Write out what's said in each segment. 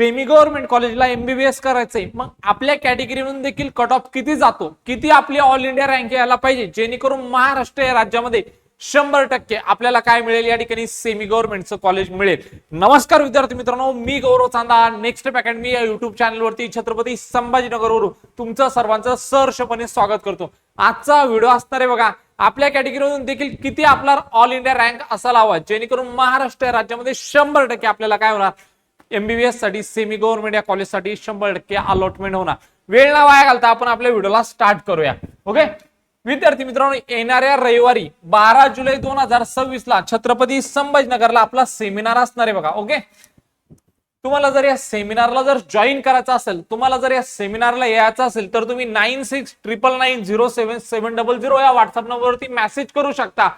Semi government कॉलेजला MBBS करायचंय, मग आपल्या कॅटेगरीमधून देखील कट ऑफ किती जातो, किती आपली ऑल इंडिया रँक यायला पाहिजे, जेणेकरून महाराष्ट्र या राज्यामध्ये 100% आपल्याला काय मिळेल, या ठिकाणी सेमी गव्हर्नमेंटचं कॉलेज मिळेल. नमस्कार विद्यार्थी मित्रांनो, मी गौरव चांदा, नेक्स्ट स्टेप अकॅडमी या युट्यूब चॅनलवरती छत्रपती संभाजीनगरवरून तुमचं सर्वांचं सहर्षपणे स्वागत करतो. आजचा व्हिडिओ असणार आहे बघा, आपल्या कॅटेगरीमधून देखील किती आपला ऑल इंडिया रँक असायला हवा, जेणेकरून महाराष्ट्र राज्यामध्ये 100% आपल्याला काय होणार, एमबीबीएस साठी सेमी गव्हर्नमेंट या कॉलेजसाठी 100% अलॉटमेंट होणार. वेळ ना वाया घालता आपण आपल्या व्हिडिओला स्टार्ट करूया. ओके विद्यार्थी मित्रांनो, येणाऱ्या रविवारी 12 जुलै 2026 ला छत्रपती संभाजीनगरला आपला सेमिनार असणार आहे बघा. ओके, तुम्हाला जर या सेमिनारला जर जॉईन करायचं असेल, तुम्हाला जर या सेमिनारला यायचं असेल, तर तुम्ही 9699907700 या व्हॉट्सअप नंबरवरती मेसेज करू शकता.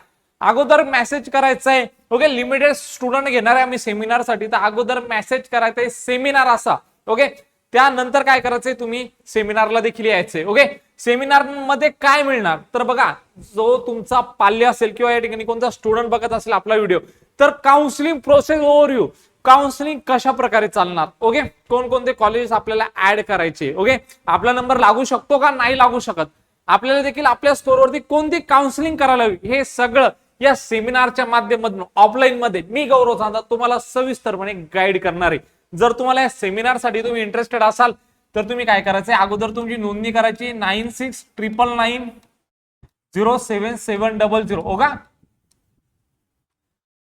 अगोदर मेसेज करायचा आहे. ओके, लिमिटेड स्टुडंट घेणार आहे आम्ही सेमिनार साठी, तर अगोदर मेसेज करायचा आहे सेमिनार असा. ओके, त्यानंतर काय करायचंय, तुम्ही सेमिनारला देखील यायचंय. ओके, सेमिनार मध्ये काय मिळणार, तर बघा, जो तुमचा पाल्य असेल किंवा या ठिकाणी कोणता स्टुडंट बघत असेल आपला व्हिडिओ, तर काउन्सिलिंग प्रोसेस ओव्हरव्ह्यू, काउन्सिलिंग कशा प्रकारे चालणार, ओके, कोणकोणते कॉलेजेस आपल्याला ऍड करायचे, ओके, आपला नंबर लागू शकतो का नाही लागू शकत, आपल्याला देखील आपल्या स्कोरवरती कोणती काउन्सिलिंग करायला हवी, हे सगळं या सेमिनारच्या माध्यमातून ऑफलाईन मध्ये मी गौरव चांदा तुम्हाला सविस्तरपणे गाईड करणार आहे. जर तुम्हाला या सेमिनारसाठी तुम्ही इंटरेस्टेड असाल, तर तुम्ही काय करायचंय, अगोदर तुमची नोंदणी करायची 9699907700. ओके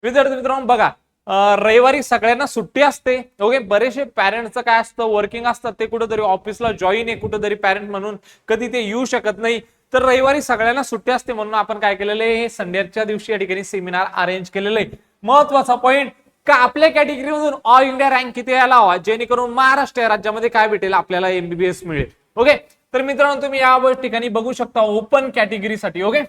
विद्यार्थी मित्रांनो, बघा, रविवारी सगळ्यांना सुट्टी असते. ओके, बरेचसे पॅरेंट्सचं काय असतं, वर्किंग असतात, ते कुठेतरी ऑफिसला जॉईन आहे, कुठेतरी पॅरेंट म्हणून कधी ते येऊ शकत नाही, तर रविवारी सगळ्यांना सुट्टी असते, म्हणून आपण काय केलेलं आहे, हे संडेच्या दिवशी या ठिकाणी सेमिनार अरेंज केलेलं आहे. महत्वाचा पॉईंट का आपल्या कॅटेगरीमधून ऑल इंडिया रँक किती यायला हवा, जेणेकरून महाराष्ट्र राज्यामध्ये काय भेटेल, आपल्याला एमबीबीएस मिळेल. ओके, तर मित्रांनो तुम्ही या ठिकाणी बघू शकता ओपन कॅटेगरीसाठी. ओके,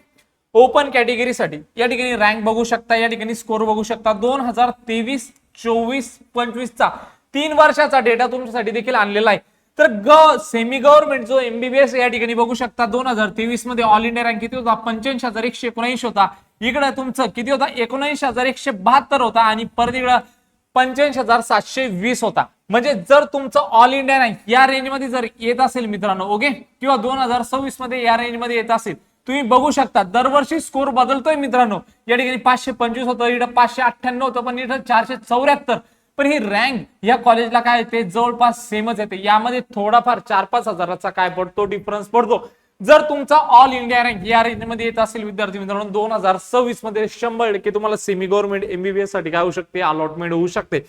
ओपन कॅटेगरीसाठी या ठिकाणी रँक बघू शकता, या ठिकाणी स्कोर बघू शकता. 2023, 24, 25 चा 3 वर्षाचा डेटा तुमच्यासाठी देखील आणलेला आहे. तर सेमी गव्हर्नमेंट जो एमबीबीएस या ठिकाणी बघू शकता, 2023 मध्ये ऑल इंडिया रँक किती होता, 85,119 होता. इकडे तुमचं किती होता, 19,172 होता, आणि परत इकडं 85,720 होता. म्हणजे जर तुमचं ऑल इंडिया रँक या रेंजमध्ये जर येत असेल मित्रांनो, ओके, किंवा 2026 मध्ये या रेंजमध्ये येत असेल, तुम्ही बघू शकता दरवर्षी स्कोर बदलतोय मित्रांनो. या ठिकाणी 525 होतं, इकडे 598 होतं, पण इथं 474. पण ही रँक या कॉलेजला काय येते, जवळपास सेमच येते. यामध्ये थोडाफार 4-5 हजाराचा काय पडतो, डिफरन्स पडतो. जर तुमचा ऑल इंडिया रँक या रेंजमध्ये येत असेल विद्यार्थी मित्रांनो, 2026 मध्ये 100% तुम्हाला सेमी गव्हर्नमेंट एमबीबीएस साठी काय होऊ शकते, अलॉटमेंट होऊ शकते.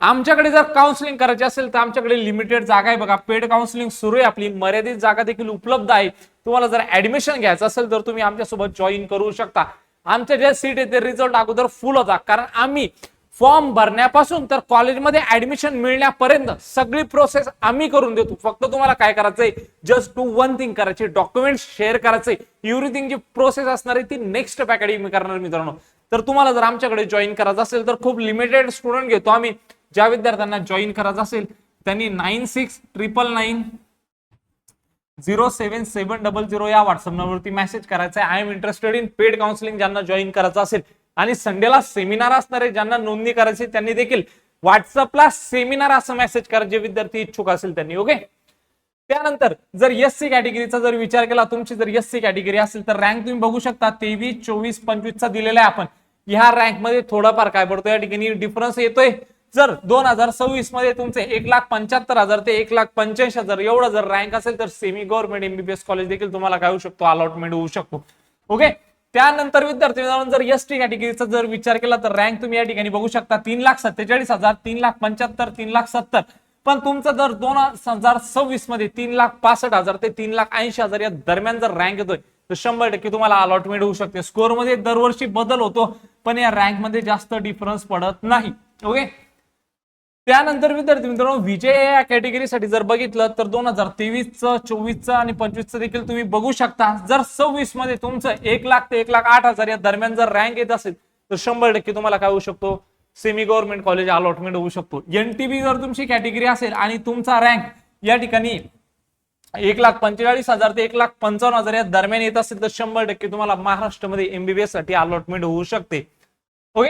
आमच्याकडे जर काउन्सिलिंग करायची असेल, तर आमच्याकडे लिमिटेड जागा आहे बघा, पेड काउन्सिलिंग सुरू आहे आपली, मर्यादित जागा देखील उपलब्ध आहे. तुम्हाला जर ऍडमिशन घ्यायचं असेल, तर तुम्ही आमच्यासोबत जॉईन करू शकता. आमच्या ज्या सीट आहे ते रिझल्ट अगोदर फुल होता, कारण आम्ही फॉर्म भरण्यापासून तर कॉलेजमध्ये ऍडमिशन मिळण्यापर्यंत सगळी प्रोसेस आम्ही करून देतो. फक्त तुम्हाला काय करायचंय, जस्ट टू वन थिंग करायची, डॉक्युमेंट्स शेअर करायचे. एव्हरीथिंग जी प्रोसेस असणार आहे ती नेक्स्ट स्टेप अकॅडमी करणार मित्रांनो. तर तुम्हाला जर आमच्याकडे जॉईन करायचं असेल, तर खूप लिमिटेड स्टुडंट घेतो आम्ही. ज्या विद्यार्थ्यांना जॉईन करायचं असेल त्यांनी 9699907700 या व्हॉट्सअप नंबरवरती मेसेज करायचा आहे. I am interested in paid counselling. ज्यांना जॉईन करायचं असेल आणि संडेला सेमिनार असणार आहे, ज्यांना नोंदणी करायची त्यांनी देखील व्हॉट्सअपला सेमिनार असं मेसेज करा, जे विद्यार्थी इच्छुक असेल त्यांनी. ओके, त्यानंतर जर एससी कॅटेगरीचा जर विचार केला, तुमची जर एससी कॅटेगरी असेल, तर रँक तुम्ही बघू शकता 23, 24, 25 चा दिलेला आहे आपण. ह्या रँक मध्ये थोडाफार काय पडतो, या ठिकाणी डिफरन्स येतोय. जर 2026 मध्ये तुमचे 1,75,000 ते 1,85,000 एवढा जर रँक असेल, तर सेमी गव्हर्नमेंट एमबीबीएस कॉलेज देखील तुम्हाला काय होऊ शकतो, अलॉटमेंट होऊ शकतो. ओके, त्यानंतर विद्यार्थी जर एसटी कॅटेगरीचा जर विचार केला, तर रँक तुम्ही या ठिकाणी बघू शकता 3,47,000, 3,75,000, 3,70,000. पण तुमचं जर 2026 मध्ये 3,65,000 ते 3,80,000 या दरम्यान जर रँक येतोय, तर 100% तुम्हाला अलॉटमेंट होऊ शकते. स्कोर मध्ये दरवर्षी बदल होतो, पण या रँक मध्ये जास्त डिफरन्स पडत नाही. ओके, त्यानंतर विद्यार्थी मित्रांनो, विजय या कॅटेगरीसाठी जर बघितलं, तर 2023चं, 24चं आणि 25चं देखील तुम्ही बघू शकता. जर 26 मध्ये तुमचं 1,00,000 ते 1,08,000 या दरम्यान जर रँक येत असेल, तर 100% तुम्हाला काय होऊ शकतो, सेमी गव्हर्नमेंट कॉलेज अलॉटमेंट होऊ शकतो. एनटीबी जर तुमची कॅटेगरी असेल आणि तुमचा रँक या ठिकाणी 1,45,000 ते 1,55,000 या दरम्यान येत असेल, तर 100% तुम्हाला महाराष्ट्रामध्ये एमबीबीएस साठी अलॉटमेंट होऊ शकते. ओके,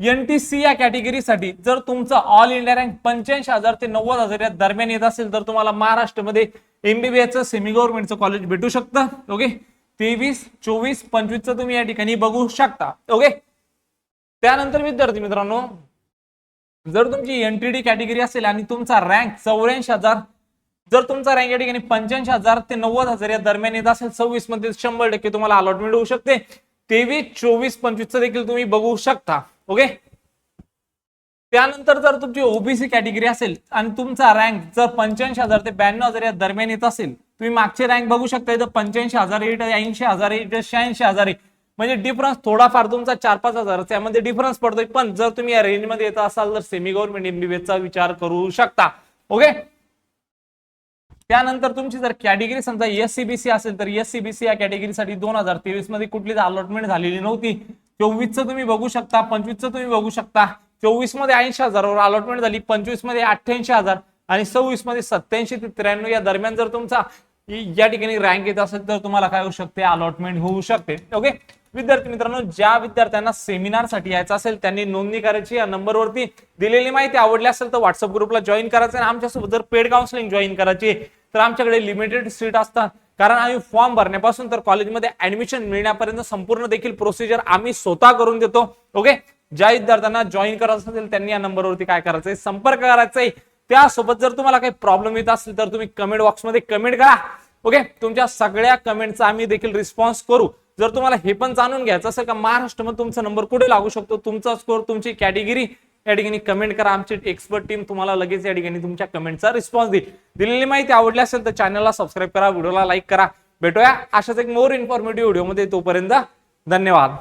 NTC या कॅटेगरीसाठी जर तुमचं ऑल इंडिया रँक 85,000 ते 90,000 या दरम्यान येत असेल तर तुम्हाला महाराष्ट्रामध्ये MBBS सेमी गव्हर्नमेंटचं कॉलेज भेटू शकतं. ओके, 23, 24, 25 तुम्ही या ठिकाणी बघू शकता. ओके, त्यानंतर विद्यार्थी मित्रांनो, जर तुमची NTD कॅटेगरी असेल आणि तुमचा रँक 84,000, जर तुमचा रँक या ठिकाणी 85,000 ते 90,000 या दरम्यान येत असेल, 26 मध्ये 100% तुम्हाला अलॉटमेंट होऊ शकते. 23, 24, 25 देखील तुम्ही बघू शकता. ओके, त्यानंतर जर तुमची ओबीसी कॅटेगरी असेल आणि तुमचा रँक जर 85,000 ते 92,000 या दरम्यान येत असेल, तुम्ही मागचे रँक बघू शकता. इथं 85,000, 80,000, 86,000, म्हणजे डिफरन्स थोडाफार तुमचा 4-5 हजाराचा यामध्ये डिफरन्स पडतोय. पण जर तुम्ही या रेंज मध्ये येत असाल तर सेमी गव्हर्नमेंट MBBS चा विचार करू शकता. ओके, त्यानंतर तुमची जर कॅटेगरी समजा SCBC असेल तर SCBC या कॅटेगरीसाठी 2023 मध्ये कुठलीच अलॉटमेंट झालेली नव्हती. 24 तुम्ही बघू शकता, 25 तुम्ही बघू शकता. 24 मध्ये 80,000 वर अलॉटमेंट झाली, 25 मध्ये 88,000 आणि 26 मध्ये 87 ते 93 या दरम्यान जर तुमचा या ठिकाणी रँक येत असेल तर तुम्हाला काय होऊ शकते, अलॉटमेंट होऊ शकते. ओके विद्यार्थी मित्रांनो, ज्या विद्यार्थ्यांना सेमिनार साठी यायचं असेल त्यांनी नोंदणी करायची. या नंबरवरती दिलेली माहिती आवडली असेल तर व्हॉट्सअप ग्रुपला जॉईन करायचं आणि आमच्यासोबत जर पेड काउन्सिलिंग जॉईन करायची तर आमच्याकडे लिमिटेड सीट असतात. कारण आम्ही फॉर्म भरण्यापासून तर कॉलेजमध्ये ऍडमिशन मिळण्यापर्यंत संपूर्ण देखील प्रोसिजर आम्ही स्वतः करून देतो. ओके, ज्या विद्यार्थ्यांना जॉईन करायचं असेल त्यांनी या नंबरवरती काय करायचंय, संपर्क करायचा. त्यासोबत जर तुम्हाला काही प्रॉब्लेम येत असेल तर तुम्ही कमेंट बॉक्समध्ये कमेंट करा. ओके, तुमच्या सगळ्या कमेंटचा आम्ही देखील रिस्पॉन्स करू. जर तुम्हाला हे पण जाणून घ्यायचं असेल का महाराष्ट्रामध्ये तुमचा नंबर कुठे लागू शकतो, तुमचा स्कोर, तुमची कॅटेगरी, या ठिकाणी कमेंट करा. आमची एक्सपर्ट टीम तुम्हाला लगेच या ठिकाणी तुमच्या कमेंटचा रिस्पॉन्स देईल. दिलेली माहिती आवडली असेल तर चॅनलला सबस्क्राईब करा, व्हिडिओला लाईक करा. भेटूया अशाच एक मोर इन्फॉर्मेटिव्ह व्हिडिओमध्ये. तोपर्यंत धन्यवाद.